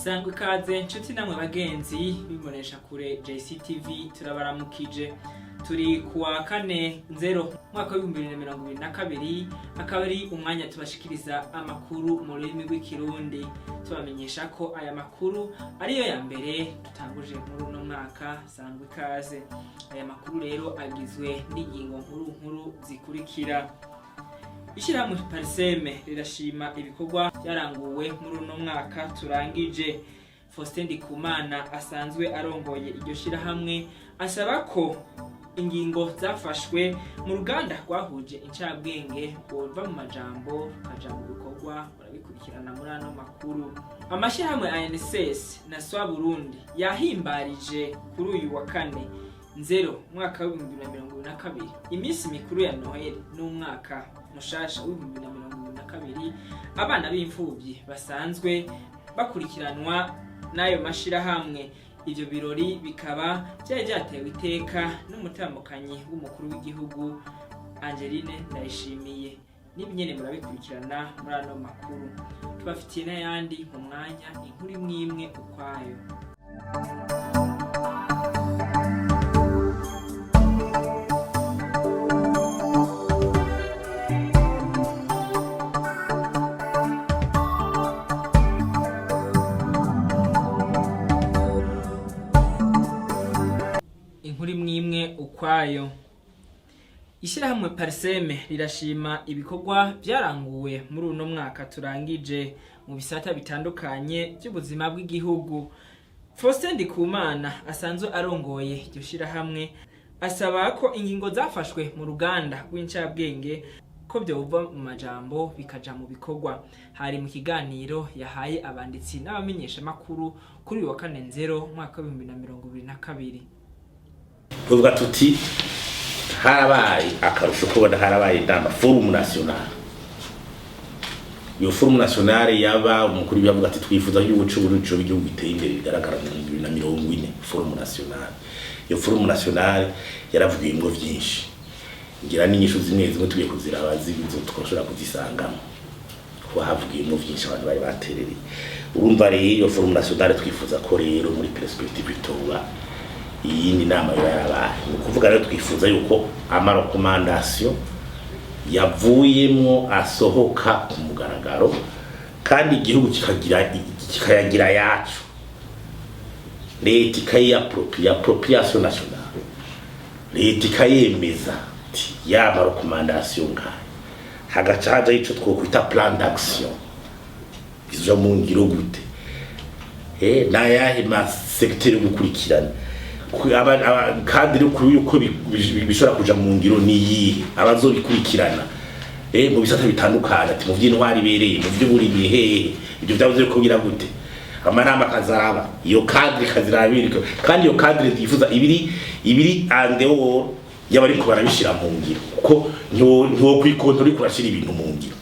Sangwe ikaze nshuti namwe bagenzi bibonesha kure JCTV turabaramukije turi kuwa kane Nzero mwaka wa 2022 akaba ari umwanya tubashikiriza amakuru mu rurimi rw'ikirundi tubamenyesha ko aya makuru ariyo ya mbere tutanguje muri uno mwaka. Sangwe ikaze. Aya makuru rero agizwe n'ingingo nkuru zikurikira. Ishirahamwe Parseme rirashima ibikorwa byaranguwe muri uno mwaka turangije. Faustin Ndikumana asanzwe arongoye iryo shirahamwe asaba ko ingingo zafashwe mu ruganda rwahuje incabwenge bova mu majambo kaja mu bikorwa barabikurikirana muri ano makuru. Amashirahamwe ANSS na Swa Burundi yahimbarije kuri uyu wa kane Nzero mwaka wa 2022 imisi mikuru ya Noheli n'umwaka mushasha wa 2022 abana b'imfuvyi basanzwe bakurikiranwa nayo mashirahamwe. Ivyo birori bikaba byatewe iteka n'umutamukanyi w'umukuru w'igihugu Angeline Ndayishimiye. Nibinyene murabikurikirana muri ano makuru. Tubafitiye n'ayandi mu mwanya inkuru imwe ukwayo. Imwe ukwayo. Ishirahamwe Parseme rirashima ibikorwa byaranguwe muri uno mwaka turangije mu bisata bitandukanye by'ubuzima bw'igihugu. Faustin Ndikumana asanzwe arongoye iryo shirahamwe asaba ko ingingo zafashwe mu ruganda rw'incabwenge ko byova mu majambo bikaja mu bikorwa. Hari mu kiganiro yahaye abanditsi n'abamenyesha makuru kuri uyu wa kane Nzero mwaka wa 2022. Tuvuga tuti harabaye akarusho kubona harabaye inama forum national. Iyo forum national yaba umukuru yavuga ati twifuza y'ubucu buruco b'igihugu biteye imbere bigaragara mu 2040 forum national. Iyo forum national yaravugiye ngo vyinshi ngira n'inyishu zimwe tugiye kuzirabazi bizo twoshora kuzisangamo ko havugiye mu vyinshi abantu bari baterereye. Urumva rero iyo forum national twifuza ko rero muri perspective toba iyi ni nama yarabaye. Ukuvuga rero twifuza yuko amarekomandasiyo yavuyemo asohoka ku mugaragaro kandi igihugu kikayagira yacu. Leta ikayappropriation nationale, leta ikayemeza ya marekomandasiyo ngayo hagacaja ico twokwita plan d'action izo mu ngiro gute na yahe ma secteur gukurikirana kadiri kuri yuko bishora kuja mu ngiro niyi abazobikurikirana mu bisata bitandukanye ati mu vy'intwari bereye mu vy'uburimyi hehe ibyo byavuze ko bigira gute amanama kazaraba iyo kadiri kazirabiriko kandi iyo kadiri yifuza ibiri andewo yabari ko barabishira mu ngiro kuko ntiwo kwikontroli kurashira ibintu mu ngiro.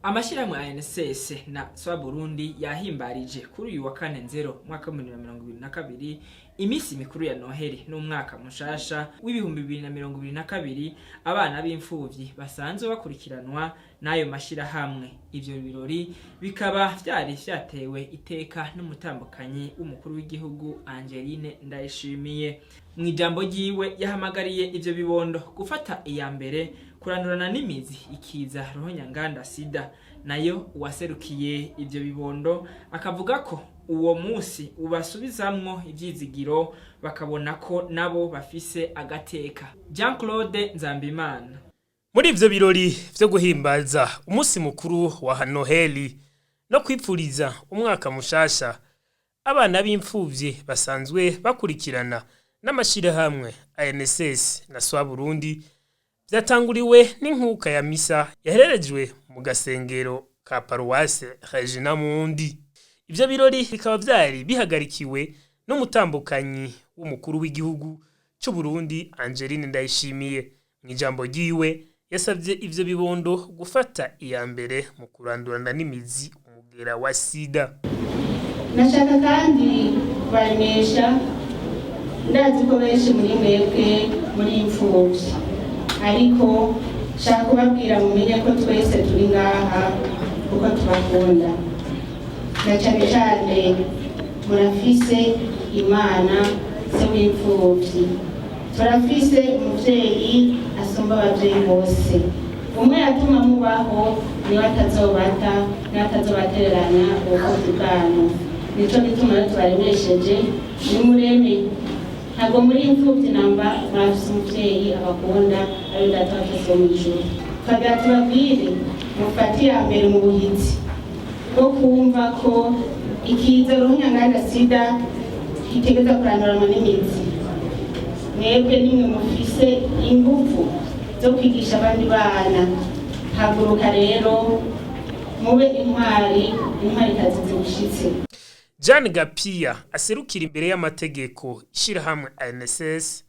Amashirahamwe ANSS na Swa Burundi yahimbarije kuri uyu wa kane Nzero mwaka wa 2022 imisi mikuru ya Noheli n'umwaka mushasha w'ibihumbi 2022 abana b'imfuvyi basanzwe bakurikiranwa nayo mashirahamwe. Ivyo birori bikaba vyatewe iteka n'umutambukanyi w'umukuru w'igihugu Angeline Ndayishimiye. Mu ijambo ryiwe yahamagariye ivyo bibondo gufata iya mbere kurandurana n'imizi ikiza rohonyanganda sida. Nayo uwaserukiye ivyo bibondo akavuga ko uwo musi ubasubizamwo ivyizigiro bakabona ko nabo bafise agateka. Jean-Claude Nzambimana. Muri ivyo birori vyo guhimbaza umunsi mukuru wa Noheli no kwipfuriza umwaka mushasha abana b'imfuvyi basanzwe bakurikirana n'amashirahamwe ANSS na Swa Burundi byatanguriwe n'inkuka ya misa yahererejwe mu gasengero ka Paroisse Regina Mundi. Ivyo birori bikaba vyari bihagarikiwe n'umutambukanyi w'umukuru w'igihugu cy'u Burundi Angeline Ndayishimiye. Mu ijambo ryiwe yasavye ivyo bibondo gufata iya mbere mu kurandurana n'imizi umugera wa sida. Nashaka kandi kubamenyesha ndazi ko benshi muri mwebwe muri imfuvyi ariko shaka kubabwira mumenye ko twese turi ngaha kuko tubakunda. na cyane cyane murafise Imana se w'imfubyi, turafise umuvyeyi asumba abavyeyi bose, umwe yatuma mubaho niwe atazobata niwe atazobatereranya ubukozi bwanyu. Nico gituma tubaremesheje nimureme, ntabwo muri imfubyi namba murafise umuvyeyi abakunda ari data wa twese wo mw'ijuru. Twagira tubabwire mufate iya mbere mu buhizi bwo kumva ko ikiza ruhunyanganda sida kitegeza kuranduranwa n'imizi. Mwebwe nimwe mufise ingufu zo kwigisha abandi bana, haguruka rero mube intwari kazi zigushitse. Jean Gapia aserukira imbere y'amategeko ishirahamwe ANSS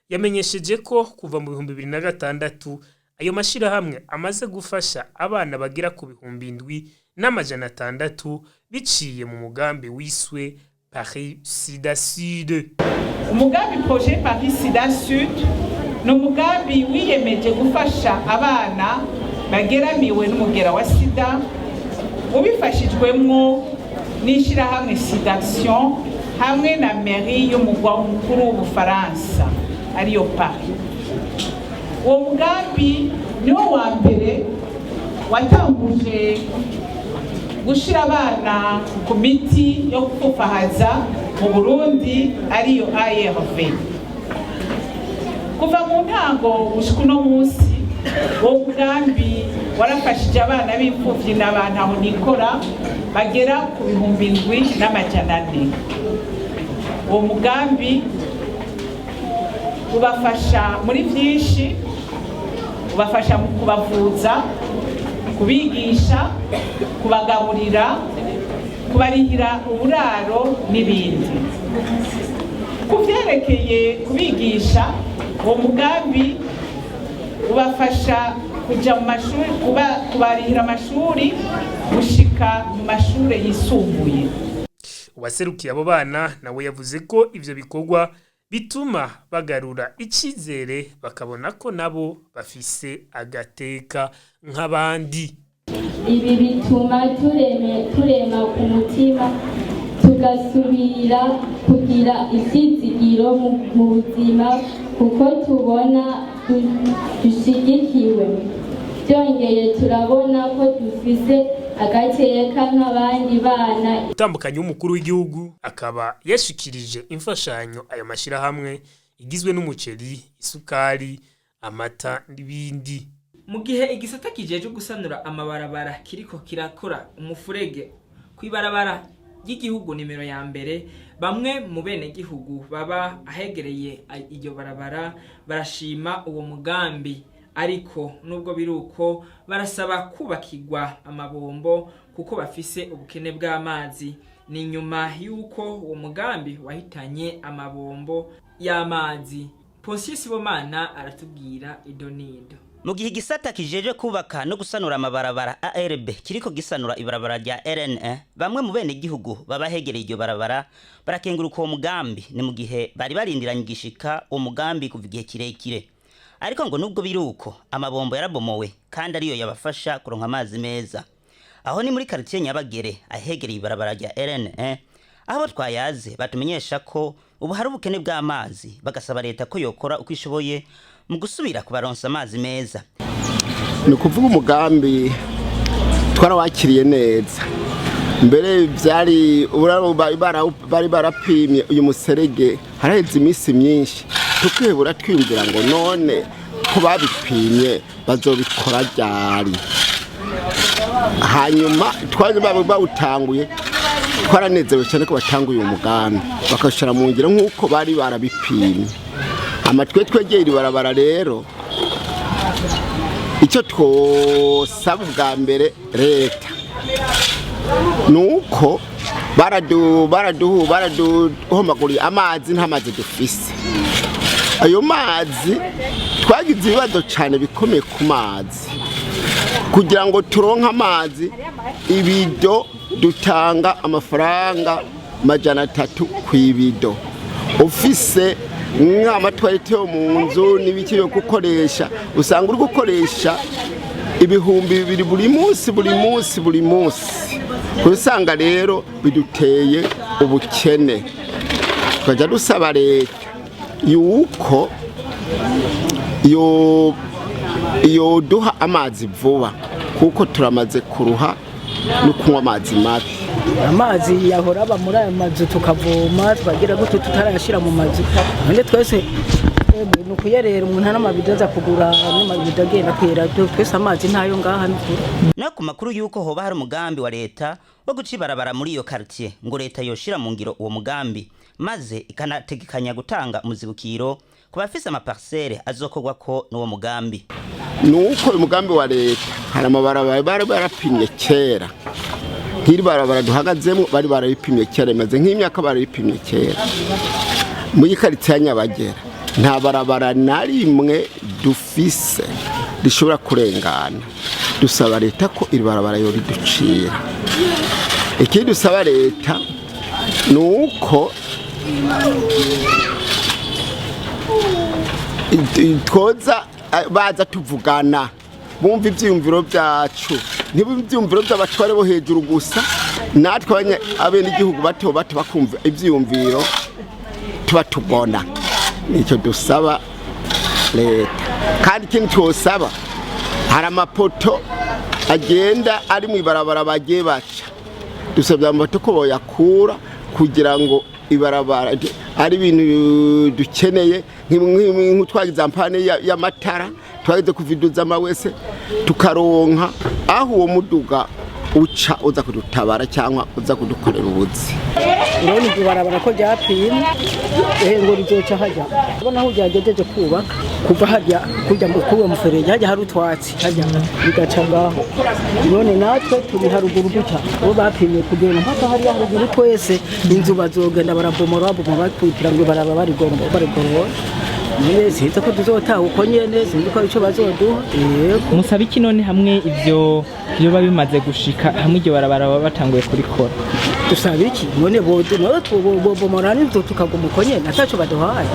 yamenyesheje ko kuva mu 2006 ayo mashirahamwe amaze gufasha abana bagira ku 7,600 biciye mu mugambi wiswe Paris Sida Sud. Umugambi projet Paris Sida Sud no mugambi wiyemeje gufasha abana bageramiwe n'umugera wa sida, ubifashijwemwo n'ishirahamwe Sida Action hamwe na mairie y'umugwa mukuru w'Ubufaransa ariyo Paris. Uwo mugambi niwo wa mbere watanguje gushira abana ku miti yo gupfufahaza mu Burundi ariyo ARV. Kuva mu ntango gushika uno munsi uwo mugambi warafashije abana b'imfuvyi n'abantu aho nikora bagera ku 7,400. Uwo mugambi ubafasha muri vyinshi, ubafasha mu kubavuza, kubigisha, kubagaburira, kubarihira uburaro n'ibindi. Kuvyerekeye kubigisha, uwo mugambi ubafasha kuja mu mashuri, kubarihira amashuri gushika mu mashure yisumbuye. Uwaserukiye abo bana nawe yavuze ko ivyo bikorwa bituma bagarura icizere bakabona ko nabo bafise agateka nk'abandi. Ibi bituma turema ku mutima, tugasubira kugira ivyizigiro mu buzima kuko tubona dushigikiwe. Byongeye turabona ko dufise agateka nk'abandi bana. Utambukanye w'umukuru w'igihugu akaba yashikirije imfashanyo ayo mashirahamwe igizwe n'umuceri, isukari, amata n'ibindi. Mu gihe igisata kijeje gusanura amabarabara kiriko kirakora umufurege kwibarabara y'igihugu nimero ya mbere, bamwe mu bene gihugu baba ahegereye iryo barabara barashima uwo mugambi, ariko nubwo biruko barasaba kubakirwa amabombo kuko bafise ubukene bw'amazi. Ni nyuma yuko uwo mugambi wahitanye amabombo y'amazi. Ponsius Bomana aratubwira idonido. Mu gihe igisata kijeje kubaka no gusanura amabarabara ARB kiriko gisanura ibarabara rya RN1, bamwe mu bene gihugu babahegereye iryo barabara barakenguruka uwo mugambi. Ni mu gihe bari barindiranye gishika uwo mugambi kuva igihe kirekire, ariko ngo nubwo biruko amabombo yarabomowe kandi ariyo yabafasha kuronka amazi meza. Aho ni muri quartier Nyabagere ahegereye ibarabara rya RN1, aho twayaze batumenyesha ko ubu hari ubukene bw'amazi, bagasaba leta ko yokora uko ishoboye mu gusubira kubaronsa amazi meza. Ni kuvuga umugambi twarawakiriye neza. Mbere byari bari barapimye uyu muserege haraheze iminsi myinshi, tukebura twiyumvira ngo none ko babipimye bazobikora ryari. Hanyuma twaje bawutanguye, twaranezerewe cyane ko batanguye uyu mugambi bakashira mu ngiro nk'uko bari barabipimye. Amatwe twegera ibarabara rero, icyo twosaba bwa mbere leta nuko baraduhomaguriye amazi, nta mazi dufise. Ayo mazi twagize ibibazo cyane bikomeye ku mazi. Kugira ngo turonke amazi, ibido dutanga amafaranga 300 ku ibido. Ufise nk'amatwarete yo mu nzu n'ibiki yo gukoresha, usanga uri gukoresha ibihumbi 2 buri munsi usanga rero biduteye ubukene tukajya dusaba leta yuko iyo duha amazi vuba kuko turamaze kuruha no kunywa amazi mabi. Amazi yahora aba muri aya mazu tukavoma twagira gute tutarayashira mu mazu none twese nukuyerera umuntu n'amabido aza kugura n'amabido agenda kwera twese amazi ntayo ngaha no ku makuru yuko hoba hari umugambi wa leta wo guca ibarabara muri iyo quartier ngo leta yoshira mu ngiro uwo mugambi maze ikanategekanya gutanga umuzibukiro ku bafise amaparcelle azokorwa ko n'uwo mugambi. Nuko uyu mugambi wa leta hari amabarabara bari barapimye kera nk'iri barabara duhagazemo bari barabipimye kera maze nk'imyaka barabipimye kera muri quartier ya Nyabagera nta barabara na rimwe dufise rishobora kurengana. Dusaba leta ko iri barabara yo riducira. Ikindi dusaba leta nuko twoza baza tuvugana bumva ivyumviro byacu ntibyumviro by'abatware bo hejuru gusa natwe abene igihugu bato bakumva ivyumviro tuba tubona. Nicyo dusaba leta. Kandi ikintu twosaba hari amapoto agenda ari mu ibarabara bagiye baca dusabye amapoto ko boyakura kugira ngo ibarabara ari ibintu dukeneye nk'utwagize ampane y'amatara twagize kuviduza amawese tukaronka aho uwo muduga uca uza kudutabara cyangwa uza kudukorera ubuzi. urabona ibyo barabara ko byapimye ngo rizoca hajya ubona aho byagejeje kubaka kuva hajya kujya mu kuba muferege hajya hari utwatsi hajya bigaca ngaho none natwe turi haruguru guca bo bapimye kugenda mpaka hari haruguru twese inzu bazogenda barabomora bakubitira ngo baraba bari gombo nese hita ko tuzotaha uko nyene sinduko ico bazoduha. Musaba iki none hamwe ivyo babimaze gushika hamwe iryo barabara batanguye kurikora dusaba iki none bode no tubomora n'inzu tukaguma uko nyene ataco baduhaye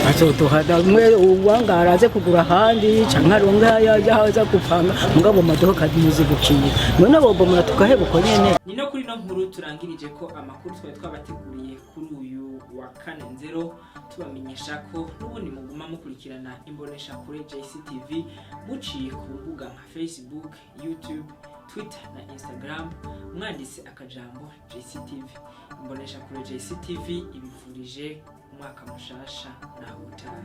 azoduha mwe uwangara aze kugura handi canke aronga yaza gupanga mugabo madoho kadimuze gukiye none bobomora tukaheba uko nyene. Ni no kuri no nkuru turangirije ko amakuru twabateguriye kuri uyu wa kane Nzero tubamenyesha ko n'ubundi muguma mukurikirana imbonesha kuri JCTV muciye ku mbuga nka Facebook, YouTube, Twitter na Instagram mwanditse akajambo JCTV. Imbonesha kuri JCTV ibivurije umwaka mushasha na hutana.